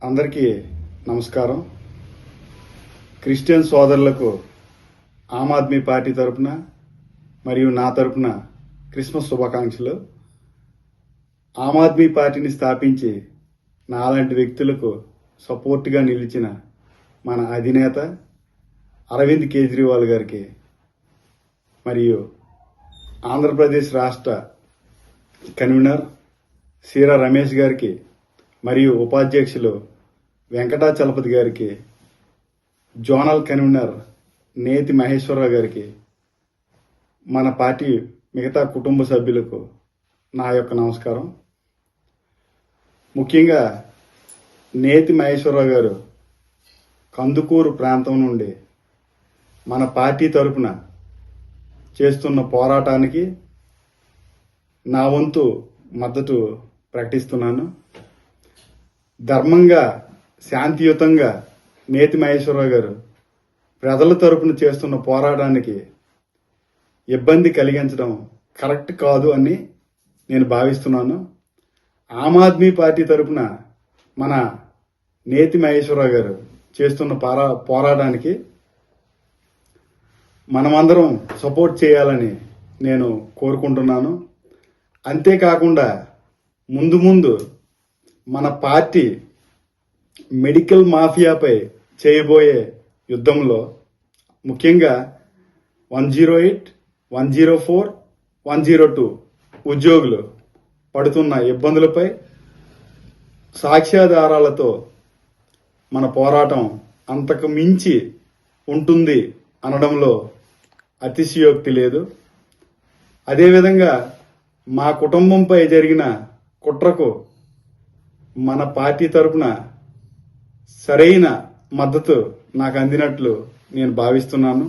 అందరికీ నమస్కారం. క్రిస్టియన్ సోదరులకు ఆమ్ ఆద్మీ పార్టీ తరపున మరియు నా తరపున క్రిస్మస్ శుభాకాంక్షలు. ఆమ్ ఆద్మీ పార్టీని స్థాపించి నాలాంటి వ్యక్తులకు సపోర్ట్గా నిలిచిన మన అధినేత అరవింద్ కేజ్రీవాల్ గారికి మరియు ఆంధ్రప్రదేశ్ రాష్ట్ర కన్వీనర్ సీరా రమేష్ గారికి మరియు ఉపాధ్యక్షులు వెంకటాచలపతి గారికి, జోనల్ కన్వీనర్ నేతి మహేశ్వరరావు గారికి, మన పార్టీ మిగతా కుటుంబ సభ్యులకు నా యొక్క నమస్కారం. ముఖ్యంగా నేతి మహేశ్వరరావు గారు కందుకూరు ప్రాంతం నుండి మన పార్టీ తరపున చేస్తున్న పోరాటానికి నా వంతు మద్దతు ప్రకటిస్తున్నాను. ధర్మంగా, శాంతియుతంగా నేతి మహేశ్వరరావు గారు ప్రజల తరపున చేస్తున్న పోరాటానికి ఇబ్బంది కలిగించడం కరెక్ట్ కాదు అని నేను భావిస్తున్నాను. ఆమ్ ఆద్మీ పార్టీ తరపున మన నేతి మహేశ్వరరావు గారు చేస్తున్న పోరాటానికి మనమందరం సపోర్ట్ చేయాలని నేను కోరుకుంటున్నాను. అంతేకాకుండా ముందు మన పార్టీ మెడికల్ మాఫియాపై చేయబోయే యుద్ధంలో ముఖ్యంగా 108, 104, 102 ఉద్యోగులు పడుతున్న ఇబ్బందులపై సాక్ష్యాధారాలతో మన పోరాటం అంతకు మించి ఉంటుంది అనడంలో అతిశయోక్తి లేదు. అదేవిధంగా మా కుటుంబంపై జరిగిన కుట్రకు మన పార్టీ తరపున సరైన మద్దతు నాకు అందినట్లు నేను భావిస్తున్నాను.